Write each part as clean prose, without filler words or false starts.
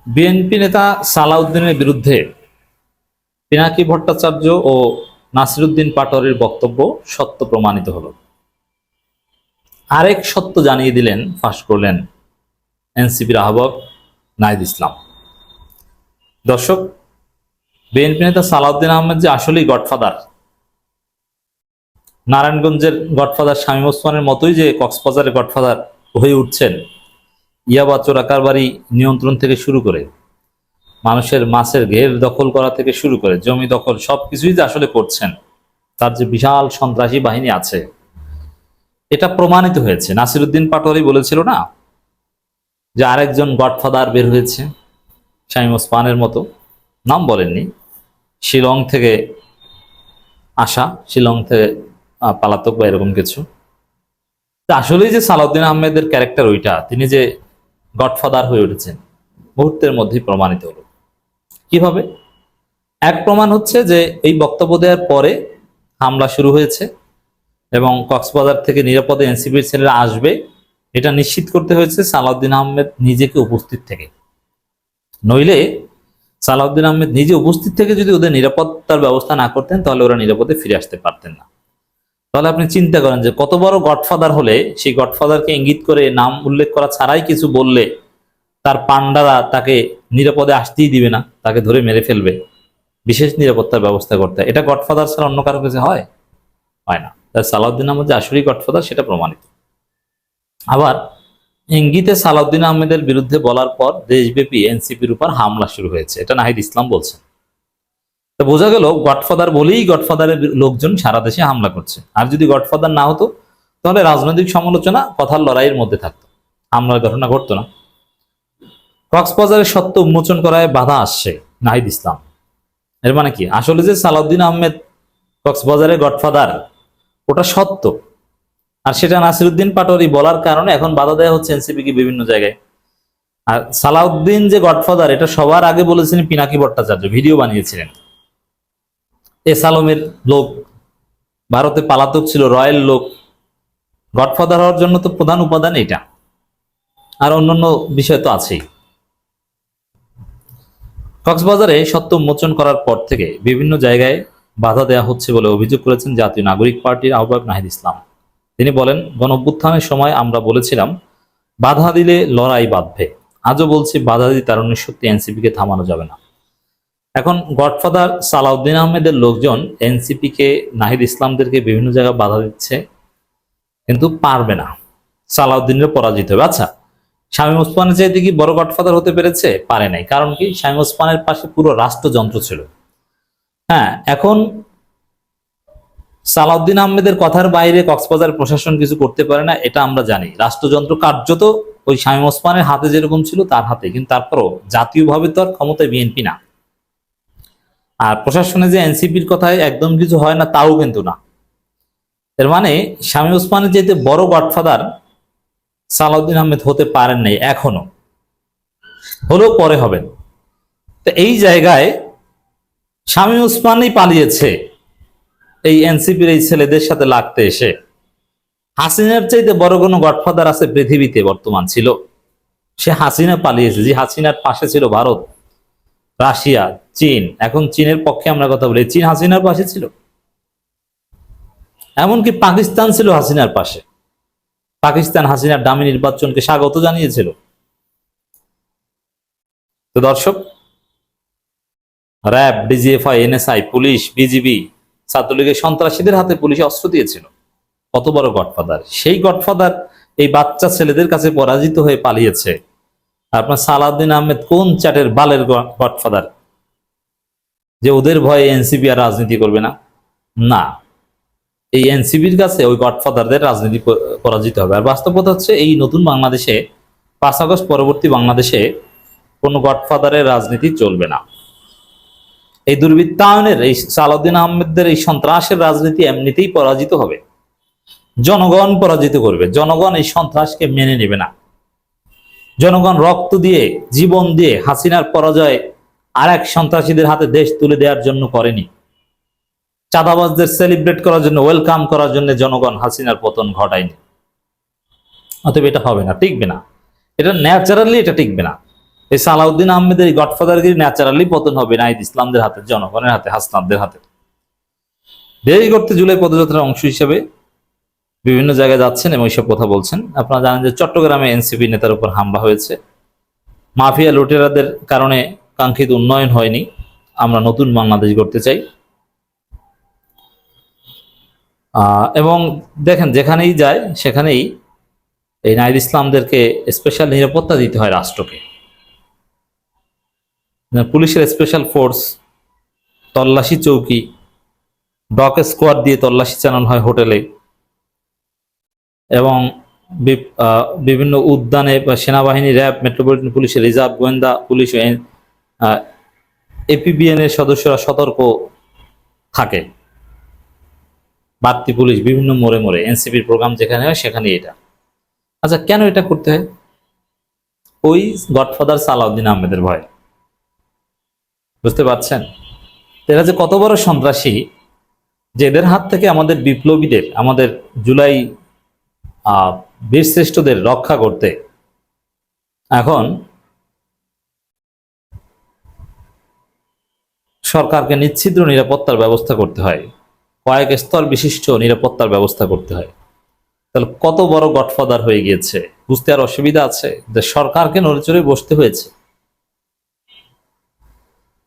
BNP নেতা সালাউদ্দিনের বিরুদ্ধে পিনাকি ভট্টাচার্য ও নাসিরুদ্দিন পাটোয়ারির বক্তব্য সত্য প্রমাণিত হলো। আরেক সত্য জানিয়ে দিলেন, ফাঁস করলেন এনসিপির আহ্বায়ক নাহিদ ইসলাম। দর্শক, বিএনপি নেতা সালাউদ্দিন আহমেদ যে আসলেই গডফাদার, নারায়ণগঞ্জের গডফাদার শামীম ওসমানের মতোই যে কক্সবাজারের গডফাদার হয়ে উঠছেন, ইয়াবা চোরা কারবারি নিয়ন্ত্রণ থেকে শুরু করে মানুষের মাছের ঘের দখল করা থেকে শুরু করে জমি দখল সবকিছুই যে আসলে করছেন, তার যে বিশাল সন্ত্রাসী বাহিনী আছে, এটা প্রমাণিত হয়েছে। নাসিরুদ্দিন পাটোয়ারি বলেছিল না যে আরেকজন গডফাদার বের হয়েছে শামীম ওসমানের মতো, নাম বলেননি, শিলং থেকে আসা, শিলং থেকে পালাতক বা এরকম কিছু। আসলেই যে সালাউদ্দিন আহমেদের ক্যারেক্টার ওইটা, তিনি যে গডফাদার হয়ে উঠেছেন মুহূর্তের মধ্যেই প্রমাণিত হলো। কিভাবে? এক প্রমাণ হচ্ছে যে এই বক্তব্য দেওয়ার পরে হামলা শুরু হয়েছে এবং কক্সবাজার থেকে নিরাপদে এনসিপির ছেলেরা আসবে, এটা নিশ্চিত করতে হয়েছে সালাউদ্দিন আহমেদ নিজেকে উপস্থিত থেকে। নইলে সালাউদ্দিন আহমেদ নিজে উপস্থিত থেকে যদি ওদের নিরাপত্তার ব্যবস্থা না করতেন, তাহলে ওরা নিরাপদে ফিরে আসতে পারতেন না। তাহলে আপনি চিন্তা করেন যে কত বড় গডফাদার হলে সেই গডফাদারকে ইঙ্গিত করে নাম উল্লেখ করা ছাড়াই কিছু বললে তার পান্ডারা তাকে নিরাপদে আসতেই দিবে না, তাকে ধরে মেরে ফেলবে, বিশেষ নিরাপত্তার ব্যবস্থা করতে হয়। এটা গডফাদার ছাড়া অন্য কারো কাছে হয় না। তাই সালাউদ্দিন আহমেদ যে আসলেই গডফাদার সেটা প্রমাণিত। আবার ইঙ্গিতে সালাউদ্দিন আহমেদের বিরুদ্ধে বলার পর দেশব্যাপী এনসিপির উপর হামলা শুরু হয়েছে, এটা নাহিদ ইসলাম বলছেন। তো বোঝা গেল গডফাদার বলেই গডফাদারের লোকজন সারা দেশে হামলা করছে। আর যদি গডফাদার না হতো তাহলে রাজনৈতিক সমালোচনা কথার লড়াইয়ের মধ্যে থাকতো, হামলার ঘটনা ঘটতো না। কক্সবাজারের সত্য উন্মোচন করায় বাধা আসছে নাহিদ ইসলাম। এর মানে কি? আসলে যে সালাউদ্দিন আহমেদ কক্সবাজারের গডফাদার ওটা সত্য, আর সেটা নাসিরুদ্দিন পাটোয়ারি বলার কারণে এখন বাধা দেওয়া হচ্ছে এনসিপিকে বিভিন্ন জায়গায়। আর সালাউদ্দিন যে গডফাদার এটা সবার আগে বলেছিলেন পিনাকি ভট্টাচার্য, ভিডিও বানিয়েছিলেন। এসালমের লোক, ভারতে পালাতক ছিল, রয়্যাল লোক। গডফাদার হওয়ার জন্য তো প্রধান উপাদান এটা, আর অন্যান্য বিষয় তো আছেই। কক্সবাজারে সত্য উন্মোচন করার পর থেকে বিভিন্ন জায়গায় বাধা দেওয়া হচ্ছে বলে অভিযোগ করেছেন জাতীয় নাগরিক পার্টির আহ্বায়ক নাহিদ ইসলাম। তিনি বলেন, গণঅভ্যুত্থানের সময় আমরা বলেছিলাম বাধা দিলে লড়াই বাঁধবে, আজও বলছি বাধা দিয়ে তারুণ্যের শক্তি এনসিপিকে থামানো যাবে না। এখন গডফাদার সালাউদ্দিন আহমেদের লোকজন এনসিপিকে, নাহিদ ইসলামদেরকে বিভিন্ন জায়গায় বাধা দিচ্ছে, কিন্তু পারবে না, সালাউদ্দিনের পরাজিত হবে। আচ্ছা, শামীম ওসমানের চাইতে কি বড় গডফাদার হতে পেরেছে? পারে নাই। কারণ কি? শামীম ওসমানের পাশে পুরো রাষ্ট্রযন্ত্র ছিল। হ্যাঁ, এখন সালাউদ্দিন আহমেদের কথার বাইরে কক্সবাজার প্রশাসন কিছু করতে পারে না, এটা আমরা জানি। রাষ্ট্রযন্ত্র কার্যত ওই শামীম ওসমানের হাতে যেরকম ছিল তার হাতে, কিন্তু তারপরও জাতীয়ভাবে তো আর ক্ষমতায় বিএনপি না। আর প্রশাসনে যে এনসিপির কথায় একদম কিছু হয় না তাও কিন্তু না। এর মানে শামীম ওসমানের চাইতে বড় গডফাদার সালাউদ্দিন আহমেদ হতে পারেন নাই এখনো, হলেও পরে হবেন। তো এই জায়গায় শামীম ওসমানই পালিয়েছে এই এনসিপির এই ছেলেদের সাথে লাগতে এসে। হাসিনার চাইতে বড় কোনো গডফাদার আছে পৃথিবীতে বর্তমান ছিল? সে হাসিনা পালিয়েছে। যে হাসিনার পাশে ছিল ভারত, রাশিয়া, চীন। এখন চীনের পক্ষে আমরা কথা বলি, চীন হাসিনার পাশে ছিল। এমনকি পাকিস্তান ছিল হাসিনার পাশে। পাকিস্তান হাসিনার দামি নির্বাচনকে স্বাগত জানিয়েছিল। তো দর্শক, RAB, DGFI, NSI, police, BGB, ছাত্রলীগের সন্ত্রাসীদের হাতে পুলিশ অস্ত্র দিয়েছিল। কত বড় গডফাদার! সেই গডফাদার এই বাচ্চা ছেলেদের কাছে পরাজিত হয়ে পালিয়েছে। আপনার সালাউদ্দিন আহমেদ কোন চাটের বালের গডফাদার যে ওদের ভয়ে এনসিপি আর রাজনীতি করবে না? না, এই এনসিপির কাছে ওই গডফাদারদের রাজনীতি পরাজিত হবে। আর বাস্তবতা হচ্ছে, এই নতুন বাংলাদেশে, 5 আগস্ট পরবর্তী বাংলাদেশে কোনো গডফাদারের রাজনীতি চলবে না। এই দুর্বৃত্তায়নের, এই সালাউদ্দিন আহমেদদের এই সন্ত্রাসের রাজনীতি এমনিতেই পরাজিত হবে। জনগণ পরাজিত করবে। জনগণ এই সন্ত্রাসকে মেনে নেবে না। জনগণ রক্ত দিয়ে, জীবন দিয়ে হাসিনার পরাজয় আর এক সন্ত্রাসীদের হাতে দেশ তুলে দেওয়ার জন্য করেনি। চাঁদাবাজদের সেলিব্রেট করার জন্য, ওয়েলকাম করার জন্য জনগণ হাসিনার পতন ঘটায়নি। অতএব এটা হবে না, টিকবে না। এটা ন্যাচারালি এটা টিকবে না। এই সালাউদ্দিন আহমেদের গডফাদারগিরি ন্যাচারালি পতন হবে নাহিদ ইসলামদের হাতে, জনগণের হাতে, হাসনাতদের হাতে। দেরি করতে জুলাই পদযাত্রার অংশ হিসেবে বিভিন্ন জায়গায় যাচ্ছেন এবং এইসব কথা বলছেন। আপনারা জানেন যে চট্টগ্রামে এনসিপি নেতার উপর হামলা হয়েছে। মাফিয়া লুটেরাদের কারণে কাঙ্ক্ষিত উন্নয়ন হয়নি, আমরা নতুন বাংলাদেশ গড়তে চাই। এবং দেখেন যেখানেই যায় সেখানেই এই নাহিদ ইসলামদেরকে স্পেশাল নিরাপত্তা দিতে হয় রাষ্ট্রকে। পুলিশের স্পেশাল ফোর্স, তল্লাশি চৌকি, ডগ স্কোয়াড দিয়ে তল্লাশি চালানো হয় হোটেলে, এবং বিভিন্ন উদ্যানে বা সেনাবাহিনী, র্যাব, মেট্রোপলিটন পুলিশের, রিজার্ভ, গোয়েন্দা পুলিশ, এপিবিএন এর সদস্যরা সতর্ক থাকে। বাড়তি পুলিশ বিভিন্ন মোড়ে মোড়ে, এনসিপির প্রোগ্রাম যেখানে হয় সেখানে এটা। আচ্ছা, কেন এটা করতে হয়? ওই গডফাদার সালাউদ্দিন আহমেদের ভয়। বুঝতে পারছেন এরা যে কত বড় সন্ত্রাসী, যে এদের হাত থেকে আমাদের বিপ্লবীদের, আমাদের জুলাই বীরশ্রেষ্ঠদের রক্ষা করতে এখন সরকারকে নিচ্ছিদ্র নিরাপত্তার ব্যবস্থা করতে হয়, কয়েক স্তর বিশিষ্ট নিরাপত্তার ব্যবস্থা করতে হয়। তাহলে কত বড় গডফাদার হয়ে গিয়েছে, বুঝতে আর অসুবিধা আছে? যে সরকারকে নড়েচড়ে বসতে হয়েছে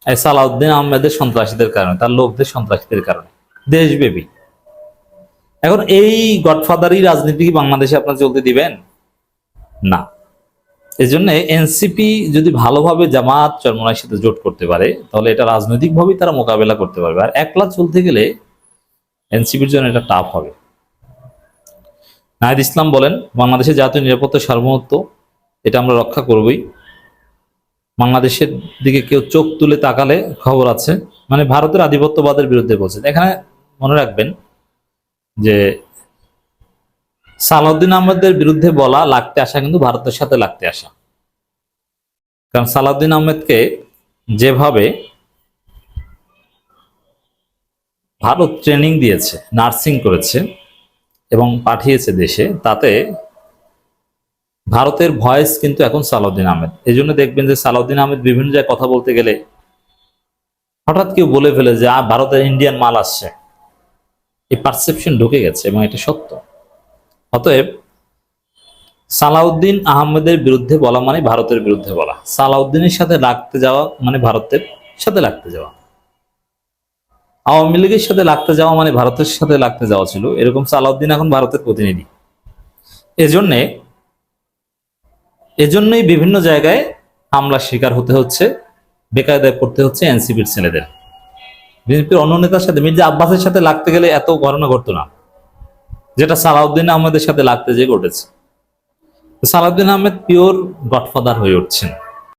এই সালাউদ্দিন আহমেদের সন্ত্রাসীদের কারণে, তার লোকদের সন্ত্রাসীদের কারণে, দেশব্যাপী। এখন এই গডফাদারই রাজনীতি কি বাংলাদেশে আপনারা চলতে দিবেন? না। এই জন্য এনসিপি যদি ভালোভাবে জামাত চরমোনাইয়ের সাথে জোট করতে পারে তাহলে এটা রাজনৈতিকভাবেই তারা মোকাবেলা করতে পারবে। আর একলা চলতে গেলে এনসিপির জন্য এটা টাফ হবে। নাহিদ ইসলাম বলেন, বাংলাদেশের জাতীয় নিরাপত্তা সার্বভৌমত্ব এটা আমরা রক্ষা করবই। বাংলাদেশের দিকে কেউ চোখ তুলে তাকালে খবর আছে, মানে ভারতের আধিপত্যবাদের বিরুদ্ধে বলছেন। এখানে মনে রাখবেন যে সালাউদ্দিন আহমেদের বিরুদ্ধে বলা, লাগতে আসা কিন্তু ভারতের সাথে লাগতে আসা। কারণ সালাউদ্দিন আহমেদকে যেভাবে ভারত ট্রেনিং দিয়েছে, নার্সিং করেছে এবং পাঠিয়েছে দেশে, তাতে ভারতের ভয়েস কিন্তু এখন সালাউদ্দিন আহমেদ। এই জন্য দেখবেন যে সালাউদ্দিন আহমেদ বিভিন্ন জায়গায় কথা বলতে গেলে হঠাৎ কেউ বলে ফেলে যে ভারতের ইন্ডিয়ান মাল আসছে। এই পারসেপশন ঢুকে গেছে এবং এটা সত্য। অতএব সালাউদ্দিন আহমেদের বিরুদ্ধে বলা মানে ভারতের বিরুদ্ধে বলা, সালাউদ্দিনের সাথে লাগতে যাওয়া মানে ভারতের সাথে লাগতে যাওয়া, আওয়ামী লীগের সাথে লাগতে যাওয়া মানে ভারতের সাথে লাগতে যাওয়া ছিল। এরকম সালাউদ্দিন এখন ভারতের প্রতিনিধি। এজন্যই বিভিন্ন জায়গায় হামলার শিকার হতে হচ্ছে, বেকায়দায় পড়তে হচ্ছে এনসিপির ছেলেদের। বিএনপির অন্য নেতার সাথে, মির্জা আব্বাসের সাথে লাগতে গেলে এত ঘটনা ঘটতো না, যেটা সালাউদ্দিন আহমেদের সাথে লাগতে যেয়ে ঘটেছে। সালাউদ্দিন আহমেদ পিওর গডফাদার হয়ে উঠছেন।